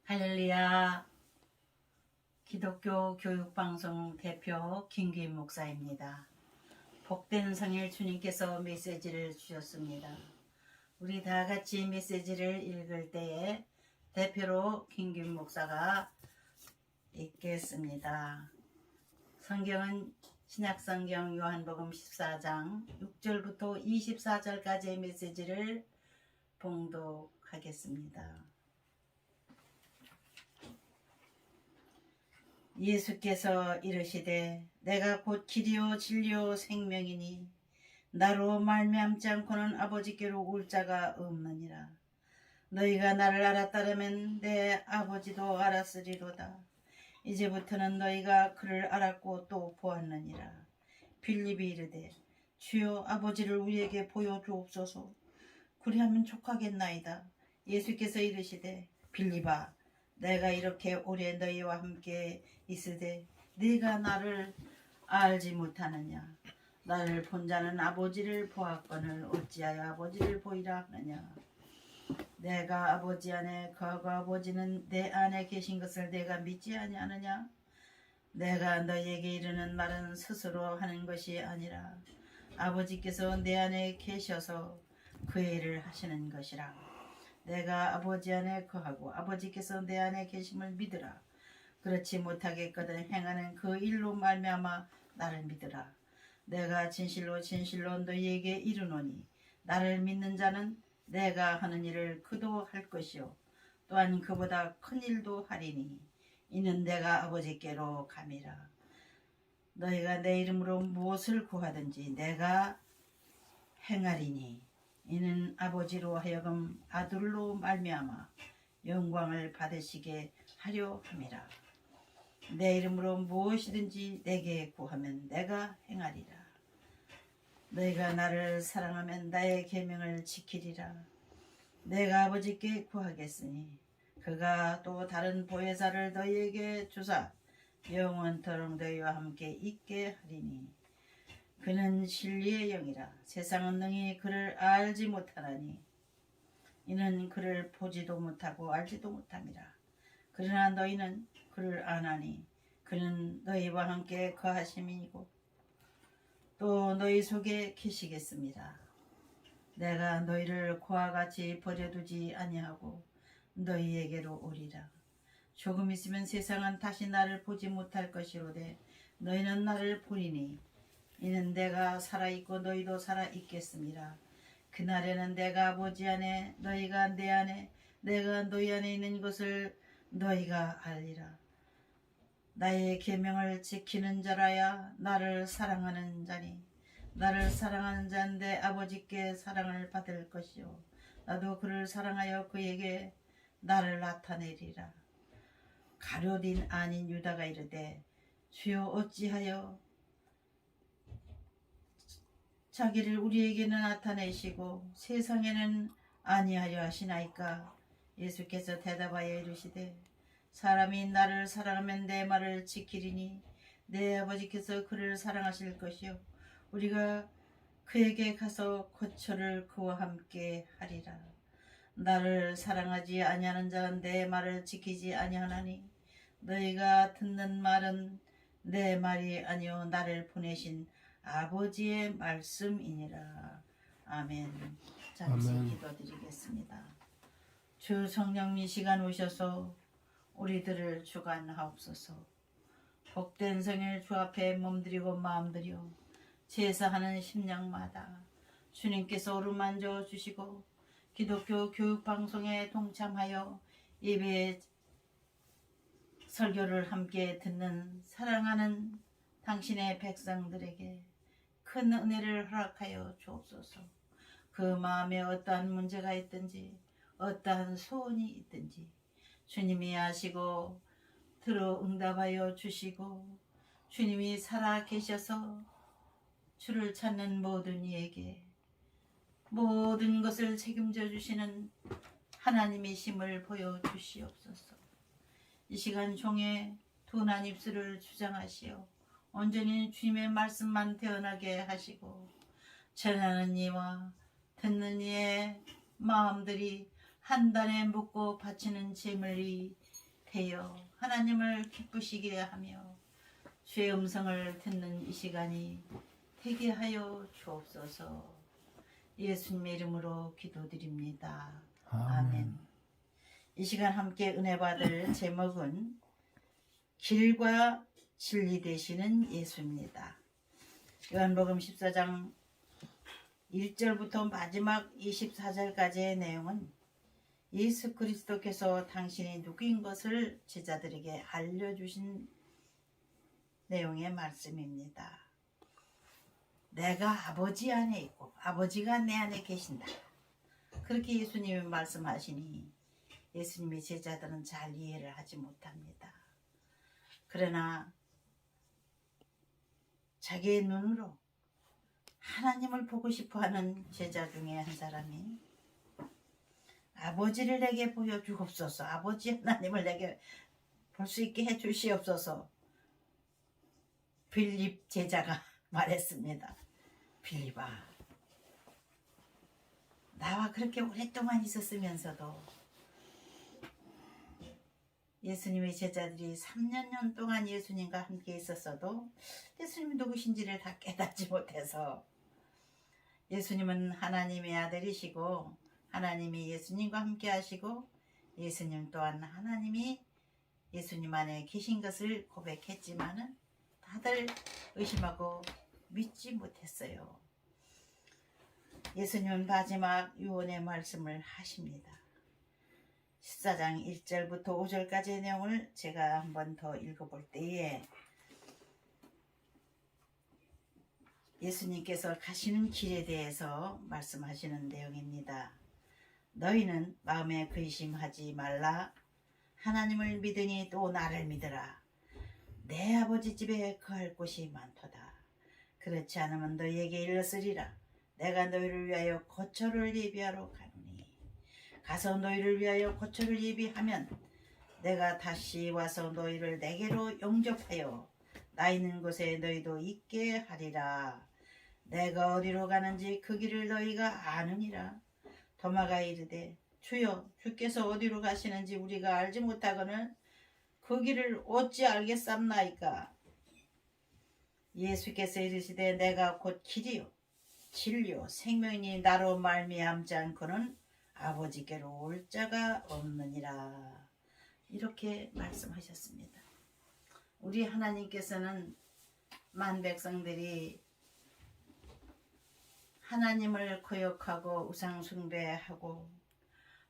할렐루야. 기독교 교육방송 대표 김기인 목사입니다. 복된 성일 주님께서 메시지를 주셨습니다. 우리 다 같이 메시지를 읽을 때에 대표로 김기인 목사가 읽겠습니다. 성경은 신약성경 요한복음 14장 6절부터 24절까지의 메시지를 봉독하겠습니다. 예수께서 이르시되 내가 곧 길이요 진리요 생명이니 나로 말미암지 않고는 아버지께로 올 자가 없느니라. 너희가 나를 알았다라면 내 아버지도 알았으리로다. 이제부터는 너희가 그를 알았고 또 보았느니라. 빌립이 이르되 주여 아버지를 우리에게 보여주옵소서. 그리하면 족하겠나이다. 예수께서 이르시되 빌립아 내가 이렇게 오래 너희와 함께 있으되 네가 나를 알지 못하느냐. 나를 본 자는 아버지를 보았거늘 어찌하여 아버지를 보이라 하느냐. 내가 아버지 안에 거하고 아버지는 내 안에 계신 것을 내가 믿지 아니하느냐. 내가 너희에게 이르는 말은 스스로 하는 것이 아니라 아버지께서 내 안에 계셔서 그 일을 하시는 것이라. 내가 아버지 안에 거하고 아버지께서 내 안에 계심을 믿으라. 그렇지 못하겠거든 행하는 그 일로 말미암아 나를 믿으라. 내가 진실로 진실로 너희에게 이르노니 나를 믿는 자는 내가 하는 일을 그도 할 것이요 또한 그보다 큰 일도 하리니 이는 내가 아버지께로 감이라. 너희가 내 이름으로 무엇을 구하든지 내가 행하리니 이는 아버지로 하여금 아들로 말미암아 영광을 받으시게 하려 함이라. 내 이름으로 무엇이든지 내게 구하면 내가 행하리라. 너희가 나를 사랑하면 나의 계명을 지키리라. 내가 아버지께 구하겠으니 그가 또 다른 보혜사를 너희에게 주사 영원토록 너희와 함께 있게 하리니 그는 진리의 영이라. 세상은 능히 그를 알지 못하나니 이는 그를 보지도 못하고 알지도 못함이라. 그러나 너희는 그를 아나니 그는 너희와 함께 거하심이고 또 너희 속에 계시겠습니다. 내가 너희를 고와 같이 버려두지 아니하고 너희에게로 오리라. 조금 있으면 세상은 다시 나를 보지 못할 것이로되 너희는 나를 보리니 이는 내가 살아있고 너희도 살아있겠습니다. 그날에는 내가 아버지 안에 너희가 내 안에 내가 너희 안에 있는 것을 너희가 알리라. 나의 계명을 지키는 자라야 나를 사랑하는 자니 나를 사랑하는 자는 내 아버지께 사랑을 받을 것이요 나도 그를 사랑하여 그에게 나를 나타내리라. 가룟 아닌 유다가 이르되 주여 어찌하여 자기를 우리에게는 나타내시고 세상에는 아니하려 하시나이까. 예수께서 대답하여 이르시되 사람이 나를 사랑하면 내 말을 지키리니 내 아버지께서 그를 사랑하실 것이요 우리가 그에게 가서 거처를 그와 함께 하리라. 나를 사랑하지 아니하는 자는 내 말을 지키지 아니하나니 너희가 듣는 말은 내 말이 아니요 나를 보내신 아버지의 말씀이니라. 아멘. 잠시 기도드리겠습니다. 주 성령 이 시간 오셔서 우리들을 주관하옵소서. 복된 성일 주 앞에 몸드리고 마음드려 제사하는 심령마다 주님께서 어루만져 주시고 기독교 교육방송에 동참하여 예배 설교를 함께 듣는 사랑하는 당신의 백성들에게 큰 은혜를 허락하여 주옵소서. 그 마음에 어떠한 문제가 있든지 어떠한 소원이 있든지 주님이 아시고 들어 응답하여 주시고 주님이 살아 계셔서 주를 찾는 모든 이에게 모든 것을 책임져 주시는 하나님이심을 보여주시옵소서. 이 시간 종의 둔한 입술을 주장하시어 온전히 주님의 말씀만 태어나게 하시고 전하는 이와 듣는 이의 마음들이 한 단에 묻고 바치는 제물이 되어 하나님을 기쁘시게 하며 주의 음성을 듣는 이 시간이 되게 하여 주옵소서. 예수님의 이름으로 기도드립니다. 아멘. 이 시간 함께 은혜 받을 제목은 길과 진리 되시는 예수입니다. 요한복음 14장 1절부터 마지막 24절까지의 내용은 예수 그리스도께서 당신이 누구인 것을 제자들에게 알려주신 내용의 말씀입니다. 내가 아버지 안에 있고 아버지가 내 안에 계신다. 그렇게 예수님이 말씀하시니 예수님의 제자들은 잘 이해를 하지 못합니다. 그러나 자기의 눈으로 하나님을 보고 싶어하는 제자 중에 한 사람이 아버지를 내게 보여주옵소서, 아버지 하나님을 내게 볼 수 있게 해주시옵소서. 빌립 제자가 말했습니다. 빌립아, 나와 그렇게 오랫동안 있었으면서도 예수님의 제자들이 3년 동안 예수님과 함께 있었어도 예수님이 누구신지를 다 깨닫지 못해서 예수님은 하나님의 아들이시고 하나님이 예수님과 함께 하시고 예수님 또한 하나님이 예수님 안에 계신 것을 고백했지만은 다들 의심하고 믿지 못했어요. 예수님은 마지막 유언의 말씀을 하십니다. 14장 1절부터 5절까지의 내용을 제가 한 번 더 읽어볼 때에 예수님께서 가시는 길에 대해서 말씀하시는 내용입니다. 너희는 마음에 근심하지 말라. 하나님을 믿으니 또 나를 믿으라. 내 아버지 집에 거할 곳이 많도다. 그렇지 않으면 너희에게 일렀으리라. 내가 너희를 위하여 거처를 예비하러 가노니 가서 너희를 위하여 거처를 예비하면 내가 다시 와서 너희를 내게로 영접하여 나 있는 곳에 너희도 있게 하리라. 내가 어디로 가는지 그 길을 너희가 아느니라. 도마가 이르되 주여, 주께서 어디로 가시는지 우리가 알지 못하거늘 그 길을 어찌 알겠삼나이까. 예수께서 이르시되 내가 곧 길이요 진리요 생명이니 나로 말미암지 않고는 아버지께로 올 자가 없느니라. 이렇게 말씀하셨습니다. 우리 하나님께서는 만 백성들이 하나님을 거역하고 우상 숭배하고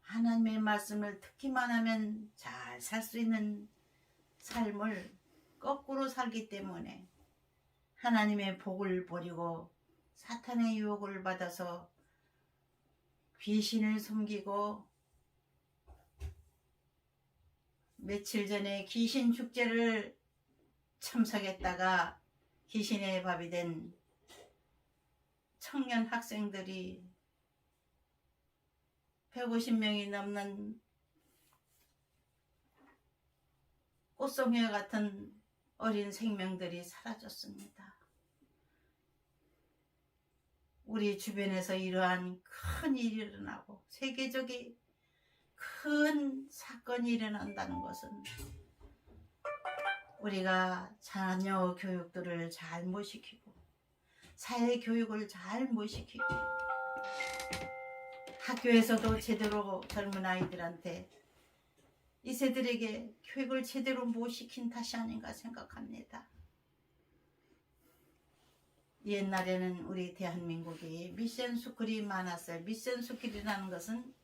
하나님의 말씀을 듣기만 하면 잘 살 수 있는 삶을 거꾸로 살기 때문에 하나님의 복을 버리고 사탄의 유혹을 받아서 귀신을 섬기고 며칠 전에 귀신 축제를 참석했다가 귀신의 밥이 된 청년 학생들이 150명이 넘는 꽃송이 같은 어린 생명들이 사라졌습니다. 우리 주변에서 이러한 큰 일이 일어나고 세계적인 큰 사건이 일어난다는 것은 우리가 자녀 교육들을 잘 못 시키고 사회 교육을 잘 못 시키고 학교에서도 제대로 젊은 아이들한테 이 세들에게 교육을 제대로 못 시킨 탓이 아닌가 생각합니다. 옛날에는 우리 대한민국이 미션 스쿨이 많았어요. 미션 스쿨이라는 것은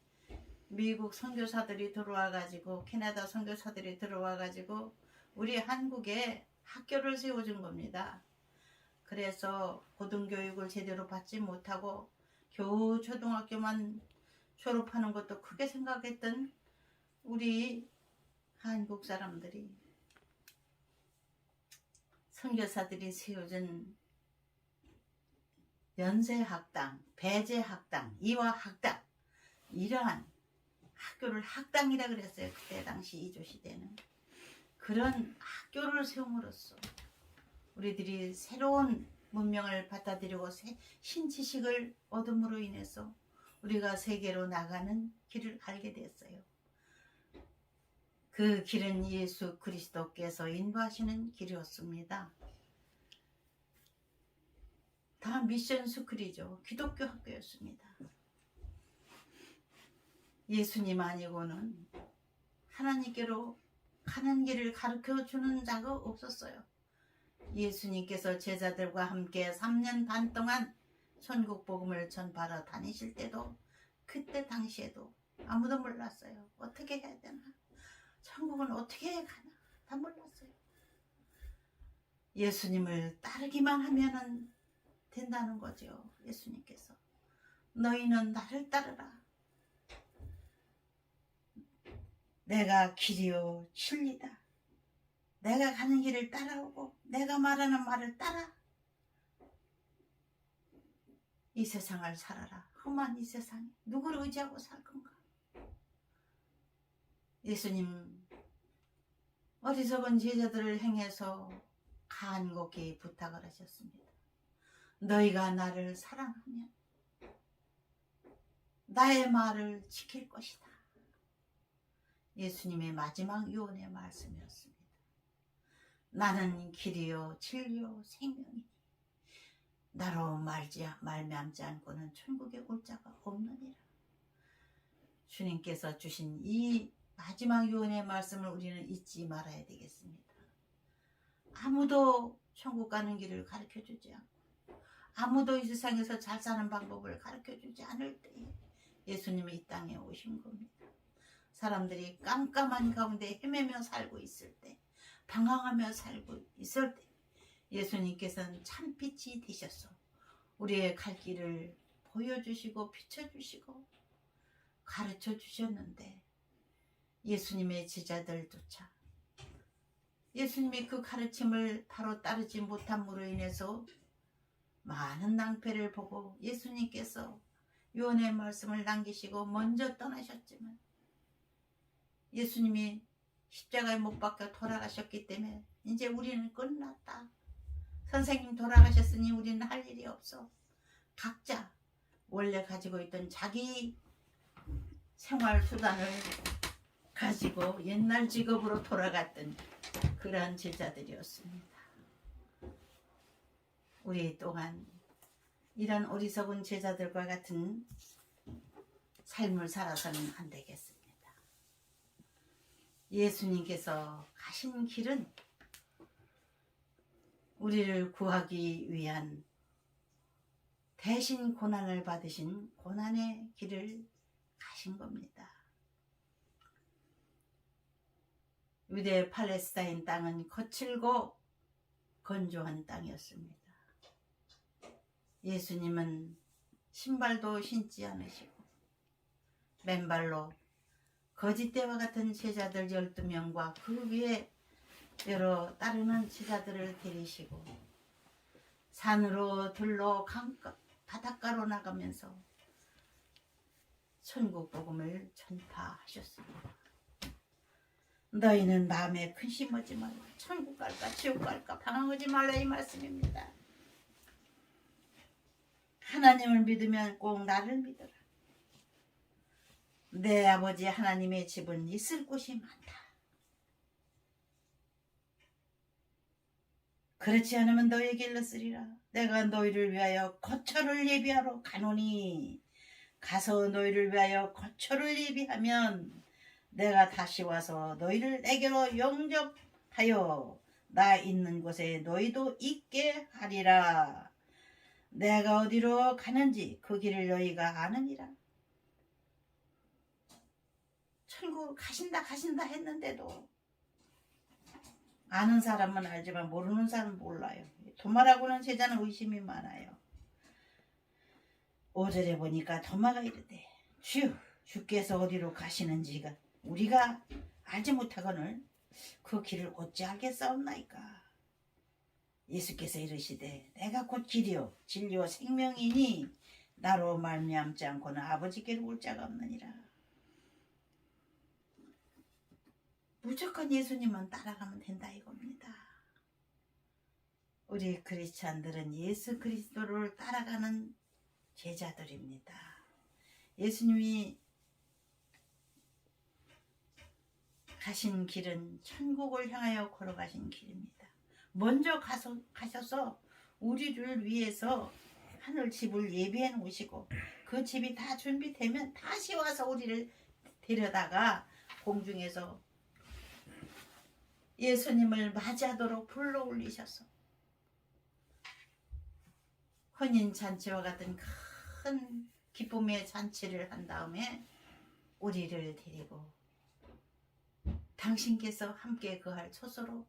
미국 선교사들이 들어와가지고 캐나다 선교사들이 들어와가지고 우리 한국에 학교를 세워준 겁니다. 그래서 고등교육을 제대로 받지 못하고 겨우 초등학교만 졸업하는 것도 크게 생각했던 우리 한국 사람들이 선교사들이 세워준 연세학당, 배제학당, 이화학당 이러한 학교를 학당이라 그랬어요. 그때 당시 이조시대는. 그런 학교를 세움으로써 우리들이 새로운 문명을 받아들이고 신지식을 얻음으로 인해서 우리가 세계로 나가는 길을 알게 됐어요. 그 길은 예수 그리스도께서 인도하시는 길이었습니다. 다 미션 스쿨이죠. 기독교 학교였습니다. 예수님 아니고는 하나님께로 가는 길을 가르쳐주는 자가 없었어요. 예수님께서 제자들과 함께 3년 반 동안 천국 복음을 전파하러 다니실 때도 그때 당시에도 아무도 몰랐어요. 어떻게 해야 되나? 천국은 어떻게 가나? 다 몰랐어요. 예수님을 따르기만 하면은 된다는 거죠. 예수님께서 너희는 나를 따르라. 내가 길이요 진리다. 내가 가는 길을 따라오고 내가 말하는 말을 따라 이 세상을 살아라. 험한 이 세상에 누구를 의지하고 살 건가? 예수님 어리석은 제자들을 행해서 간곡히 부탁을 하셨습니다. 너희가 나를 사랑하면 나의 말을 지킬 것이다. 예수님의 마지막 유언의 말씀이었습니다. 나는 길이요 진리요 생명이니 나로 말미암지 않고는 천국에 올 자가 없느니라. 주님께서 주신 이 마지막 유언의 말씀을 우리는 잊지 말아야 되겠습니다. 아무도 천국 가는 길을 가르쳐주지 않고 아무도 이 세상에서 잘 사는 방법을 가르쳐주지 않을 때에 예수님이 이 땅에 오신 겁니다. 사람들이 깜깜한 가운데 헤매며 살고 있을 때, 방황하며 살고 있을 때 예수님께서는 참빛이 되셔서 우리의 갈 길을 보여주시고 비춰주시고 가르쳐 주셨는데 예수님의 제자들조차 예수님의 그 가르침을 바로 따르지 못함으로 인해서 많은 낭패를 보고 예수님께서 유언의 말씀을 남기시고 먼저 떠나셨지만 예수님이 십자가에 못 박혀 돌아가셨기 때문에 이제 우리는 끝났다. 선생님 돌아가셨으니 우리는 할 일이 없어. 각자 원래 가지고 있던 자기 생활 수단을 가지고 옛날 직업으로 돌아갔던 그러한 제자들이었습니다. 우리 또한 이런 어리석은 제자들과 같은 삶을 살아서는 안 되겠습니다. 예수님께서 가신 길은 우리를 구하기 위한 대신 고난을 받으신 고난의 길을 가신 겁니다. 유대 팔레스타인 땅은 거칠고 건조한 땅이었습니다. 예수님은 신발도 신지 않으시고 맨발로 거짓대와 같은 제자들 12명과 그 위에 여러 따르는 제자들을 데리시고 산으로 들로 강가 바닷가로 나가면서 천국 복음을 전파하셨습니다. 너희는 마음에 근심하지 말라. 천국 갈까 지옥 갈까 방황하지 말라 이 말씀입니다. 하나님을 믿으면 꼭 나를 믿어라. 내 아버지 하나님의 집은 있을 곳이 많다. 그렇지 않으면 너희에게 일렀으리라. 내가 너희를 위하여 거처를 예비하러 가노니 가서 너희를 위하여 거처를 예비하면 내가 다시 와서 너희를 내게로 영접하여 나 있는 곳에 너희도 있게 하리라. 내가 어디로 가는지 그 길을 너희가 아느니라. 천국 가신다 했는데도 아는 사람은 알지만 모르는 사람은 몰라요. 도마라고는 제자는 의심이 많아요. 5절에 보니까 도마가 이르되 주께서 어디로 가시는지가 우리가 알지 못하거늘 그 길을 어찌 알겠사옵나이까. 예수께서 이르시되 내가 곧 길이요 진리요 생명이니 나로 말미암지 않고는 아버지께로 올 자가 없느니라. 무조건 예수님만 따라가면 된다 이겁니다. 우리 크리스찬들은 예수 그리스도를 따라가는 제자들입니다. 예수님이 가신 길은 천국을 향하여 걸어가신 길입니다. 먼저 가셔서 우리를 위해서 하늘 집을 예비해 놓으시고 그 집이 다 준비되면 다시 와서 우리를 데려다가 공중에서 예수님을 맞이하도록 불러 올리셔서 혼인잔치와 같은 큰 기쁨의 잔치를 한 다음에 우리를 데리고 당신께서 함께 거할 처소로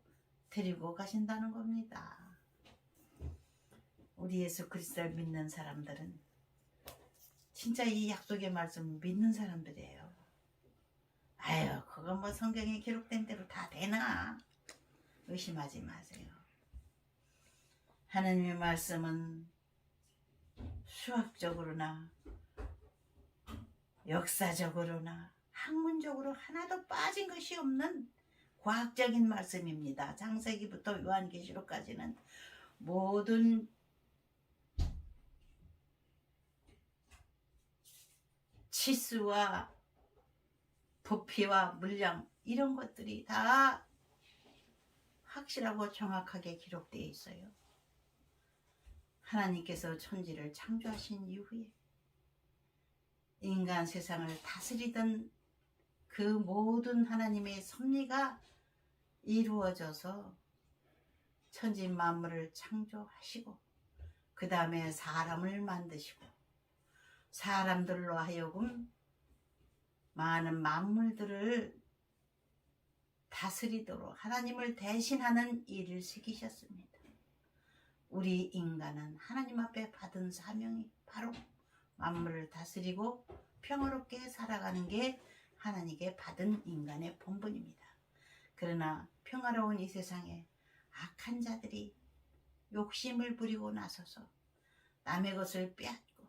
데리고 가신다는 겁니다. 우리 예수 그리스도를 믿는 사람들은 진짜 이 약속의 말씀을 믿는 사람들이에요. 아유, 그건 뭐 성경에 기록된 대로 다 되나? 의심하지 마세요. 하나님의 말씀은 수학적으로나 역사적으로나 학문적으로 하나도 빠진 것이 없는 과학적인 말씀입니다. 창세기부터 요한계시록까지는 모든 치수와 부피와 물량 이런 것들이 다 확실하고 정확하게 기록되어 있어요. 하나님께서 천지를 창조하신 이후에 인간 세상을 다스리던 그 모든 하나님의 섭리가 이루어져서 천지 만물을 창조하시고 그 다음에 사람을 만드시고 사람들로 하여금 많은 만물들을 다스리도록 하나님을 대신하는 일을 시키셨습니다. 우리 인간은 하나님 앞에 받은 사명이 바로 만물을 다스리고 평화롭게 살아가는 게 하나님께 받은 인간의 본분입니다. 그러나 평화로운 이 세상에 악한 자들이 욕심을 부리고 나서서 남의 것을 빼앗고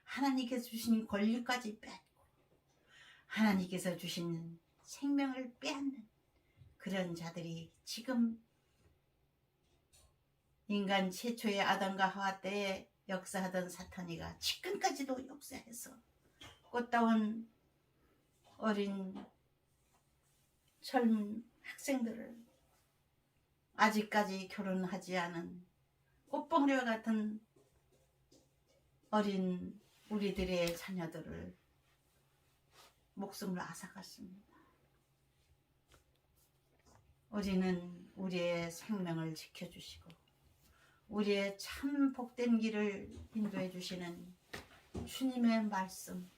하나님께서 주신 권리까지 빼앗고 하나님께서 주신 생명을 빼앗는 그런 자들이 지금 인간 최초의 아담과 하와 때에 역사하던 사탄이가 지금까지도 역사해서 꽃다운 어린 젊은 학생들을 아직까지 결혼하지 않은 꽃봉오리와 같은 어린 우리들의 자녀들을 목숨을 앗아갔습니다. 우리는 우리의 생명을 지켜주시고 우리의 참 복된 길을 인도해 주시는 주님의 말씀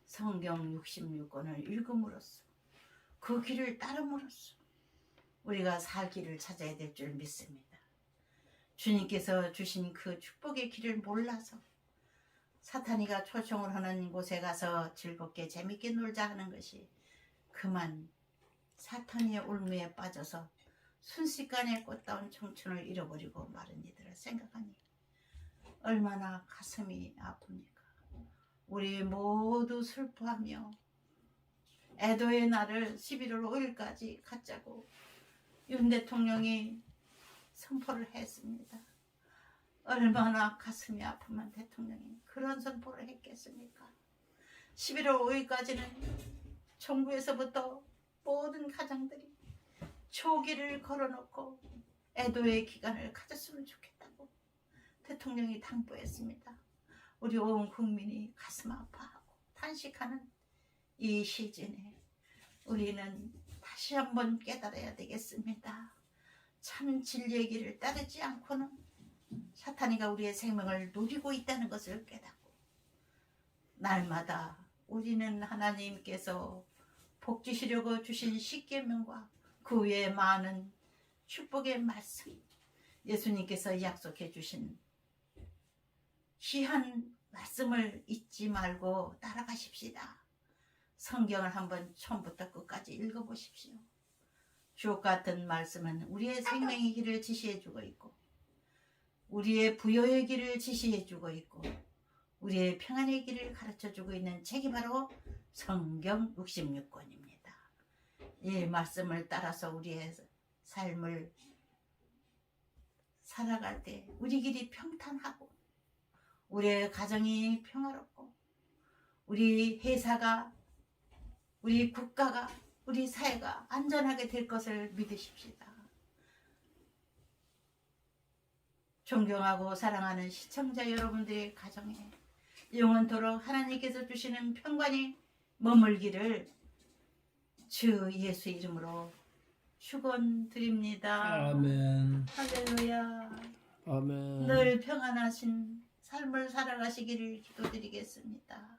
성경 66권을 읽음으로써 그 길을 따름으로써 우리가 살 길을 찾아야 될 줄 믿습니다. 주님께서 주신 그 축복의 길을 몰라서 사탄이가 초청을 하는 곳에 가서 즐겁게 재밌게 놀자 하는 것이 그만 사탄의 올무에 빠져서 순식간에 꽃다운 청춘을 잃어버리고 마른 이들을 생각하니 얼마나 가슴이 아픕니까? 우리 모두 슬퍼하며 애도의 날을 11월 5일까지 갖자고 윤 대통령이 선포를 했습니다. 얼마나 가슴이 아프면 대통령이 그런 선포를 했겠습니까? 11월 5일까지는 정부에서부터 모든 가장들이 초기를 걸어놓고 애도의 기간을 가졌으면 좋겠다고 대통령이 당부했습니다. 우리 온 국민이 가슴 아파하고 탄식하는 이 시즌에 우리는 다시 한번 깨달아야 되겠습니다. 참 진리의 길을 따르지 않고는 사탄이가 우리의 생명을 누리고 있다는 것을 깨닫고 날마다 우리는 하나님께서 복 주시려고 주신 십계명과 그 외에 많은 축복의 말씀 예수님께서 약속해 주신 귀한 말씀을 잊지 말고 따라가십시다. 성경을 한번 처음부터 끝까지 읽어보십시오. 주옥 같은 말씀은 우리의 생명의 길을 지시해주고 있고 우리의 부여의 길을 지시해주고 있고 우리의 평안의 길을 가르쳐주고 있는 책이 바로 성경 66권입니다. 이 말씀을 따라서 우리의 삶을 살아갈 때 우리 길이 평탄하고 우리의 가정이 평화롭고 우리 회사가, 우리 국가가, 우리 사회가 안전하게 될 것을 믿으십시다. 존경하고 사랑하는 시청자 여러분들의 가정에 영원토록 하나님께서 주시는 평강이 머물기를 주 예수 이름으로 축원드립니다. 아멘. 할렐루야. 아멘. 늘 평안하신 삶을 살아가시기를 기도드리겠습니다.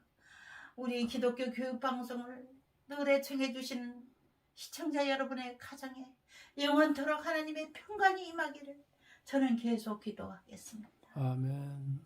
우리 기독교 교육방송을 늘 애청해 주시는 시청자 여러분의 가정에 영원토록 하나님의 평강이 임하기를 저는 계속 기도하겠습니다. 아멘.